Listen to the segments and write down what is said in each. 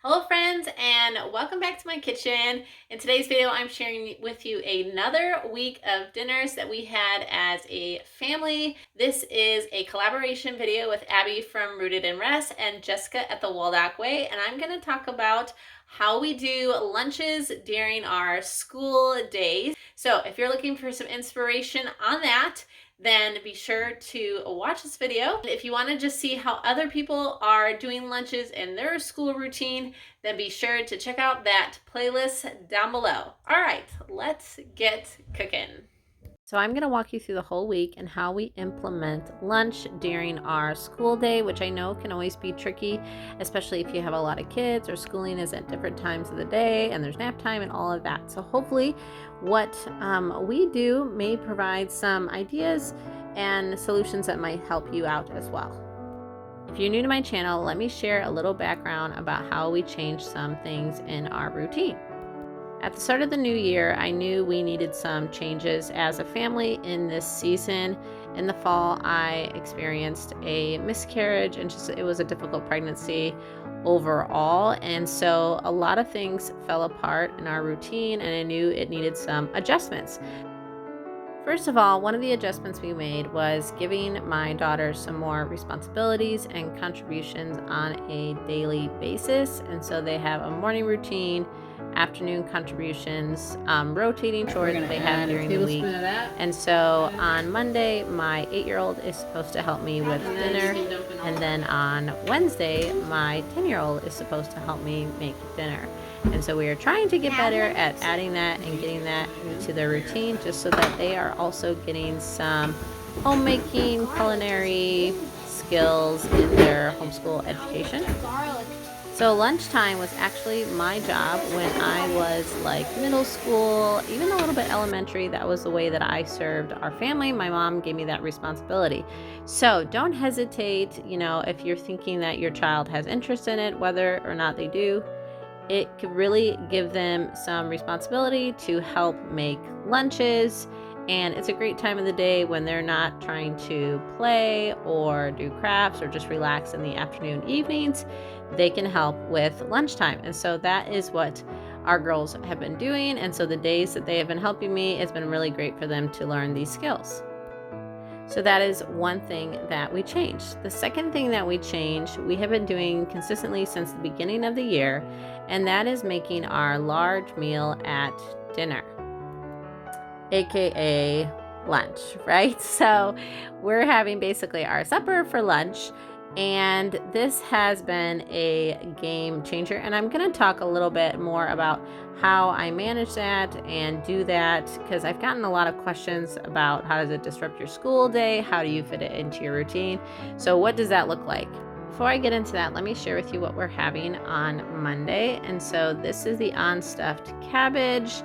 Hello friends, and welcome back to my kitchen. In today's video, I'm sharing with you another week of dinners that we had as a family. This is a collaboration video with Abby from Rooted in Rest and Jessica at the Waldock Way, and I'm going to talk about how we do lunches during our school days. So if you're looking for some inspiration on that, then be sure to watch this video. If you want to just see how other people are doing lunches in their school routine, then be sure to check out that playlist down below. All right, let's get cooking. So I'm going to walk you through the whole week and how we implement lunch during our school day, which I know can always be tricky, especially if you have a lot of kids or schooling is at different times of the day and there's nap time and all of that. So hopefully what we do may provide some ideas and solutions that might help you out as well. If you're new to my channel, let me share a little background about how we changed some things in our routine. At the start of the new year, I knew we needed some changes as a family in this season. In the fall, I experienced a miscarriage and it was a difficult pregnancy overall. And so a lot of things fell apart in our routine and I knew it needed some adjustments. First of all, one of the adjustments we made was giving my daughter some more responsibilities and contributions on a daily basis. And so they have a morning routine, afternoon contributions, rotating chores that they have during the week. And so on Monday, my 8-year-old is supposed to help me with dinner. And then on Wednesday, my 10-year-old is supposed to help me make dinner. And so we are trying to get better at adding that and getting that into their routine just so that they are also getting some homemaking, culinary skills in their homeschool education. So lunchtime was actually my job when I was like middle school, even a little bit elementary. That was the way that I served our family. My mom gave me that responsibility. So don't hesitate, if you're thinking that your child has interest in it, whether or not they do. It could really give them some responsibility to help make lunches. And it's a great time of the day when they're not trying to play or do crafts or just relax in the afternoon, evenings. They can help with lunchtime. And so that is what our girls have been doing. And so the days that they have been helping me, it's been really great for them to learn these skills. So that is one thing that we changed. The second thing that we changed, we have been doing consistently since the beginning of the year, and that is making our large meal at dinner, aka lunch, right? So we're having basically our supper for lunch, and this has been a game changer. And I'm going to talk a little bit more about how I manage that and do that, because I've gotten a lot of questions about how does it disrupt your school day? How do you fit it into your routine? So what does that look like? Before I get into that, let me share with you what we're having on Monday. And so this is the on-stuffed cabbage,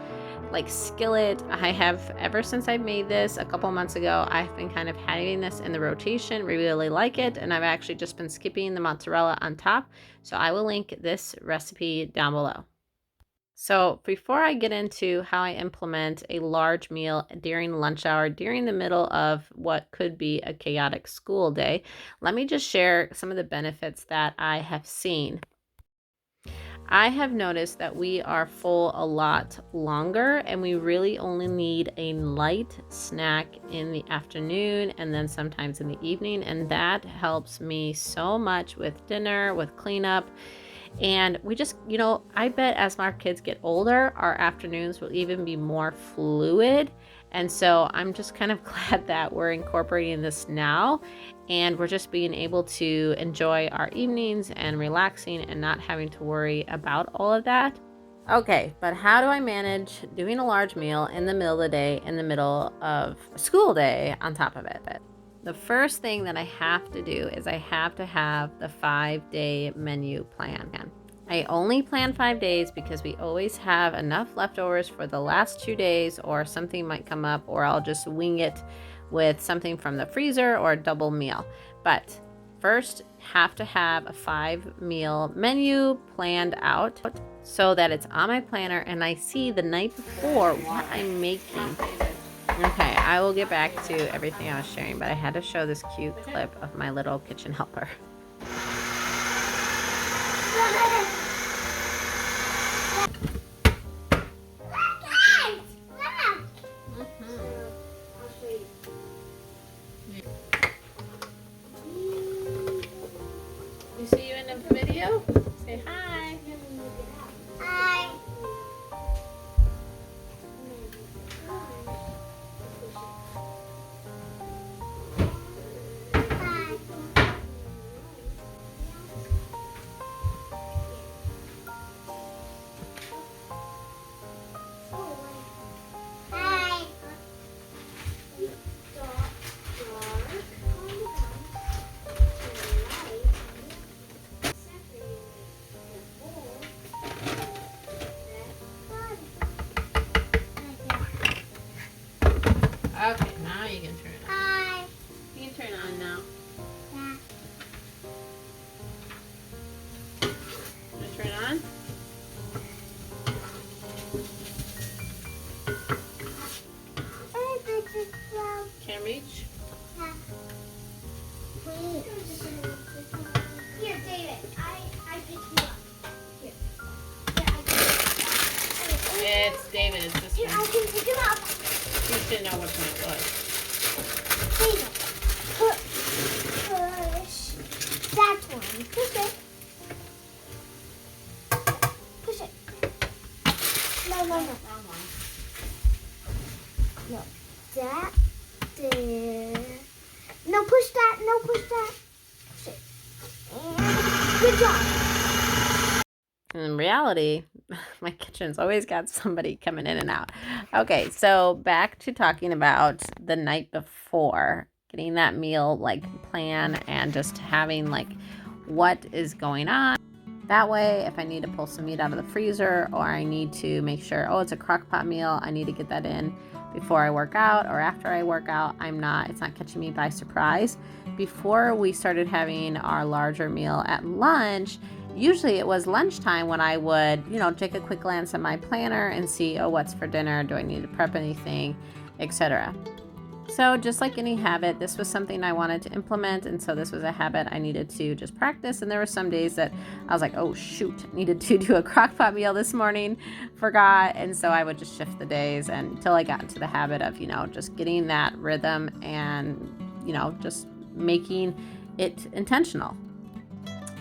like skillet. I have, ever since I made this a couple months ago, I've been kind of having this in the rotation. We really like it, and I've actually just been skipping the mozzarella on top. So I will link this recipe down below. So before I get into how I implement a large meal during lunch hour, during the middle of what could be a chaotic school day, let me just share some of the benefits that I have seen. I have noticed that we are full a lot longer and we really only need a light snack in the afternoon and then sometimes in the evening. And that helps me so much with dinner, with cleanup. And we just, I bet as our kids get older, our afternoons will even be more fluid. And so I'm just kind of glad that we're incorporating this now and we're just being able to enjoy our evenings and relaxing and not having to worry about all of that. Okay, but how do I manage doing a large meal in the middle of the day, in the middle of a school day on top of it? The first thing that I have to do is I have to have the 5-day menu plan. I only plan 5 days because we always have enough leftovers for the last 2 days, or something might come up, or I'll just wing it with something from the freezer or a double meal. But first, have to have a 5-meal menu planned out so that it's on my planner and I see the night before what I'm making. Okay, I will get back to everything I was sharing, but I had to show this cute clip of my little kitchen helper. on. Can't reach? Here, David, I picked you up. Here. It's David, it's this Here, I one. can pick him up. You should know which one it was. David, push that one. Push it. Push it. No. Wrong one. No. That. There. No, push that. No, push that. Push it. And good job. In reality, my kitchen's always got somebody coming in and out. Okay, so back to talking about the night before, getting that meal like plan and just having like what is going on. That way, if I need to pull some meat out of the freezer or I need to make sure, oh, it's a crock pot meal, I need to get that in before I work out or after I work out, it's not catching me by surprise. Before we started having our larger meal at lunch, usually it was lunchtime when I would, take a quick glance at my planner and see, oh, what's for dinner? Do I need to prep anything, etc. So just like any habit, this was something I wanted to implement. And so this was a habit I needed to just practice. And there were some days that I was like, oh, shoot, needed to do a crock pot meal this morning, forgot. And so I would just shift the days until I got into the habit of, just getting that rhythm and, just making it intentional.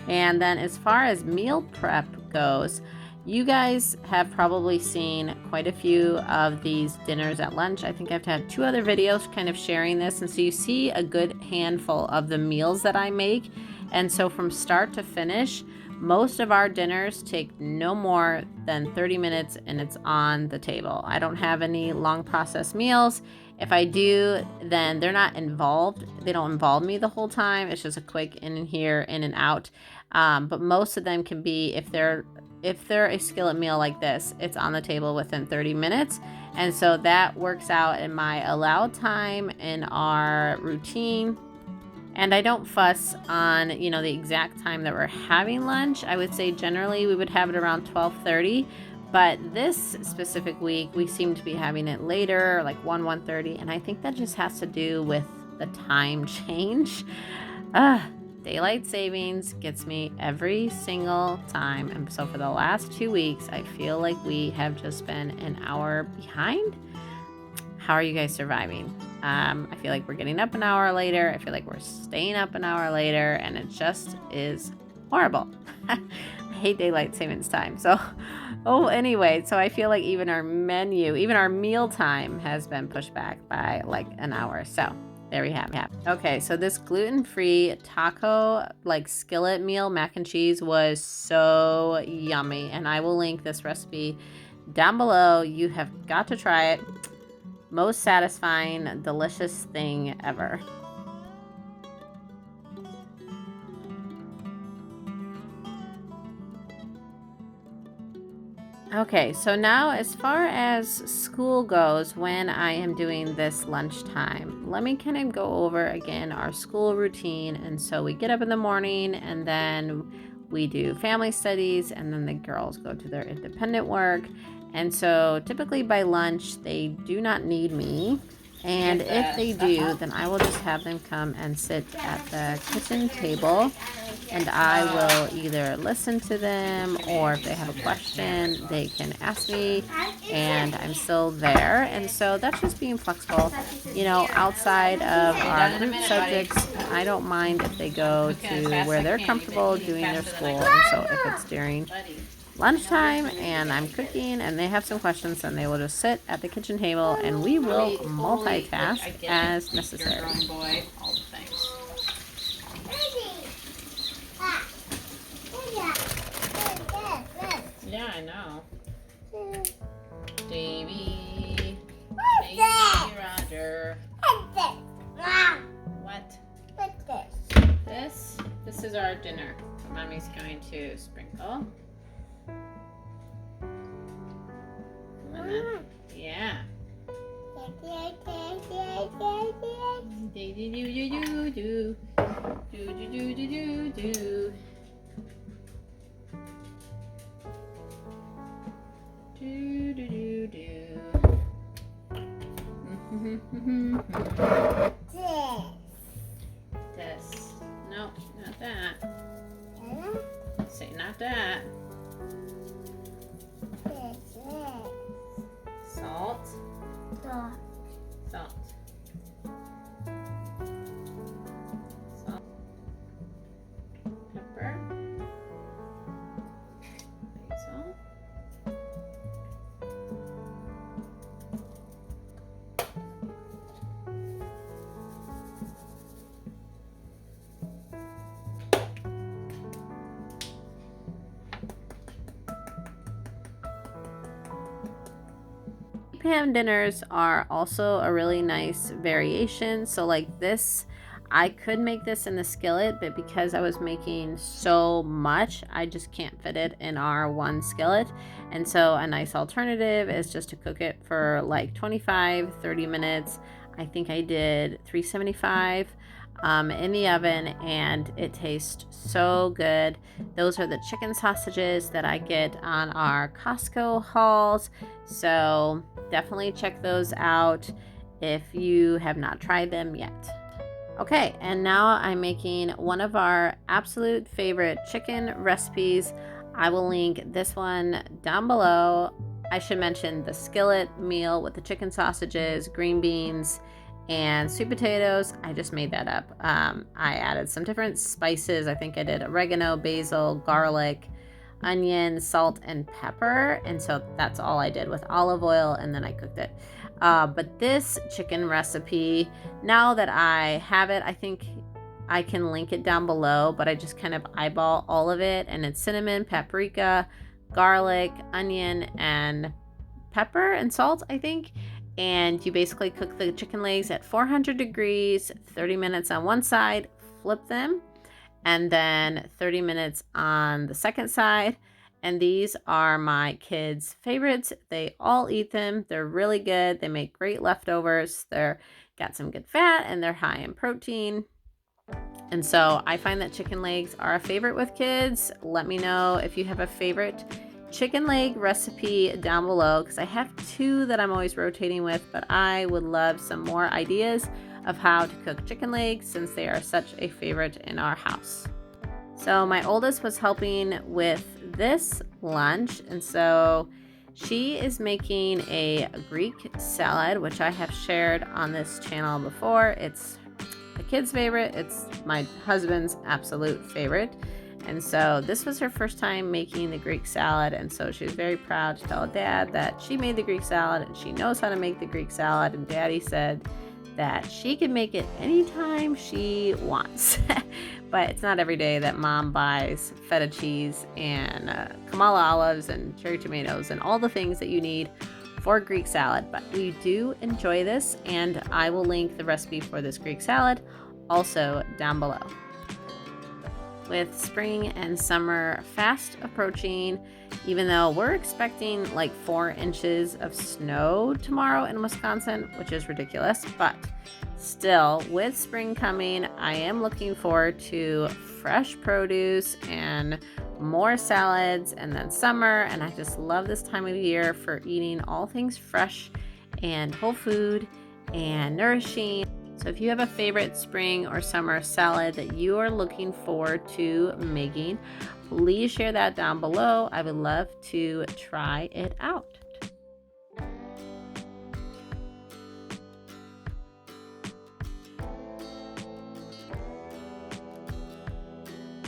And then as far as meal prep goes, you guys have probably seen quite a few of these dinners at lunch. I think I've had 2 other videos kind of sharing this. And so you see a good handful of the meals that I make. And so from start to finish, most of our dinners take no more than 30 minutes and it's on the table. I don't have any long process meals. If I do, then they're not involved. They don't involve me the whole time. It's just a quick in and here, in and out. But most of them can be, if they're a skillet meal like this, it's on the table within 30 minutes. And so that works out in my allowed time in our routine. And I don't fuss on, the exact time that we're having lunch. I would say generally we would have it around 12:30. But this specific week, we seem to be having it later, like 1:30. And I think that just has to do with the time change. Daylight savings gets me every single time. And so for the last 2 weeks, I feel like we have just been an hour behind. How are you guys surviving? I feel like we're getting up an hour later. I feel like we're staying up an hour later. And it just is horrible. I hate daylight savings time. So, anyway, so I feel like even our menu, even our meal time has been pushed back by like an hour. So there we have it. Okay, so this gluten-free taco skillet meal mac and cheese was so yummy. And I will link this recipe down below. You have got to try it. Most satisfying, delicious thing ever. Okay, so now as far as school goes, when I am doing this lunchtime, let me kind of go over again our school routine. And so we get up in the morning and then we do family studies and then the girls go to their independent work. And so typically by lunch, they do not need me. And if they do, then I will just have them come and sit at the kitchen table and I will either listen to them or if they have a question, they can ask me and I'm still there. And so that's just being flexible. Outside of our group subjects, I don't mind if they go to where they're comfortable doing their school. And so if it's during lunchtime and I'm cooking and they have some questions, then they will just sit at the kitchen table and we will multitask as necessary. Yeah, I know. Davy. Davy Roger. What? This is our dinner. Mommy's going to sprinkle. Yeah. Salt. Salt. Pepper. Basil. Pan dinners are also a really nice variation. So like this, I could make this in the skillet, but because I was making so much, I just can't fit it in our one skillet. And so a nice alternative is just to cook it for like 25-30 minutes. I think I did 375 in the oven, and it tastes so good. Those are the chicken sausages that I get on our Costco hauls, so definitely check those out if you have not tried them yet. Okay, and now I'm making one of our absolute favorite chicken recipes. I will link this one down below. I should mention the skillet meal with the chicken sausages, green beans, and sweet potatoes. I just made that up. I added some different spices. I think I did oregano, basil, garlic, onion, salt, and pepper. And so that's all I did with olive oil, and then I cooked it. But this chicken recipe, now that I have it, I think I can link it down below, but I just kind of eyeball all of it, and it's cinnamon, paprika, garlic, onion, and pepper and salt, I think. And you basically cook the chicken legs at 400 degrees, 30 minutes on one side, flip them, and then 30 minutes on the second side. And these are my kids' favorites. They all eat them. They're really good. They make great leftovers. They're got some good fat, and they're high in protein. And so I find that chicken legs are a favorite with kids. Let me know if you have a favorite chicken leg recipe down below, because I have two that I'm always rotating with, but I would love some more ideas of how to cook chicken legs since they are such a favorite in our house. So my oldest was helping with this lunch, and so she is making a Greek salad, which I have shared on this channel before. It's the kids' favorite. It's my husband's absolute favorite. And so this was her first time making the Greek salad, and so she was very proud to tell Dad that she made the Greek salad and she knows how to make the Greek salad. And Daddy said that she can make it anytime she wants. But it's not every day that Mom buys feta cheese and Kamala olives and cherry tomatoes and all the things that you need for Greek salad. But we do enjoy this, and I will link the recipe for this Greek salad also down below. With spring and summer fast approaching, even though we're expecting like 4 inches of snow tomorrow in Wisconsin, which is ridiculous, but still, with spring coming, I am looking forward to fresh produce and more salads, and then summer, and I just love this time of year for eating all things fresh and whole food and nourishing. So if you have a favorite spring or summer salad that you are looking forward to making, please share that down below. I would love to try it out.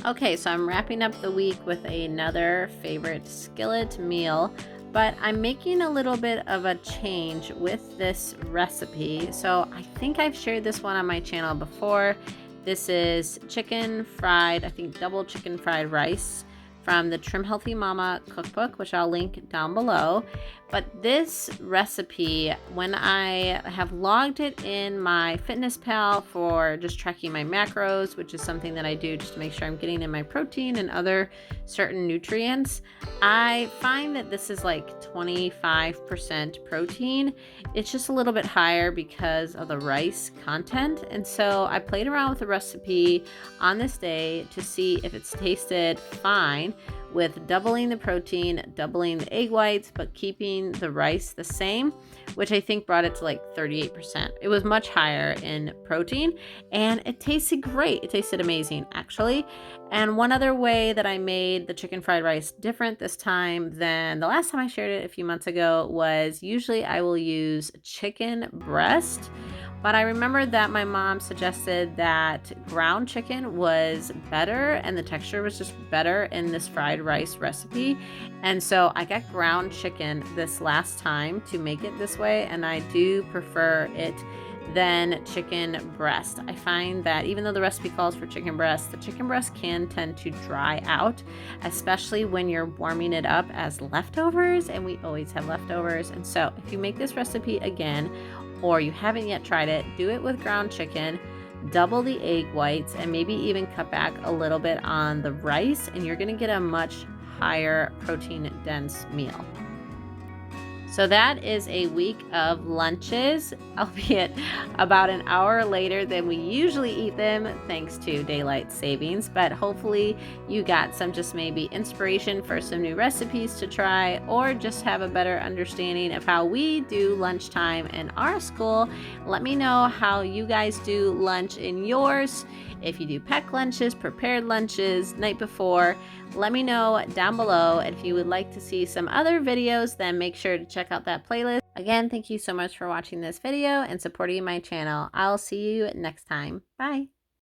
Okay, so I'm wrapping up the week with another favorite skillet meal, but I'm making a little bit of a change with this recipe. So I think I've shared this one on my channel before. This is chicken fried, I think double chicken fried rice from the Trim Healthy Mama cookbook, which I'll link down below. But this recipe, when I have logged it in my Fitness Pal for just tracking my macros, which is something that I do just to make sure I'm getting in my protein and other certain nutrients, I find that this is like 25% protein. It's just a little bit higher because of the rice content. And so I played around with the recipe on this day to see if it's tasted fine. with doubling the protein, doubling the egg whites, but keeping the rice the same, which I think brought it to like 38%. It was much higher in protein, and it tasted great. It tasted amazing, actually. And one other way that I made the chicken fried rice different this time than the last time I shared it a few months ago was usually I will use chicken breast. But I remembered that my mom suggested that ground chicken was better and the texture was just better in this fried rice recipe. And so I got ground chicken this last time to make it this way, and I do prefer it than chicken breast. I find that even though the recipe calls for chicken breast, the chicken breast can tend to dry out, especially when you're warming it up as leftovers, and we always have leftovers. And so if you make this recipe again, or you haven't yet tried it, do it with ground chicken, double the egg whites, and maybe even cut back a little bit on the rice, and you're gonna get a much higher protein dense meal. So that is a week of lunches, albeit about an hour later than we usually eat them thanks to daylight savings. But hopefully you got some just maybe inspiration for some new recipes to try, or just have a better understanding of how we do lunchtime in our school. Let me know how you guys do lunch in yours. If you do packed lunches, prepared lunches, night before, let me know down below. If you would like to see some other videos, then make sure to check out that playlist. Again, thank you so much for watching this video and supporting my channel. I'll see you next time. Bye.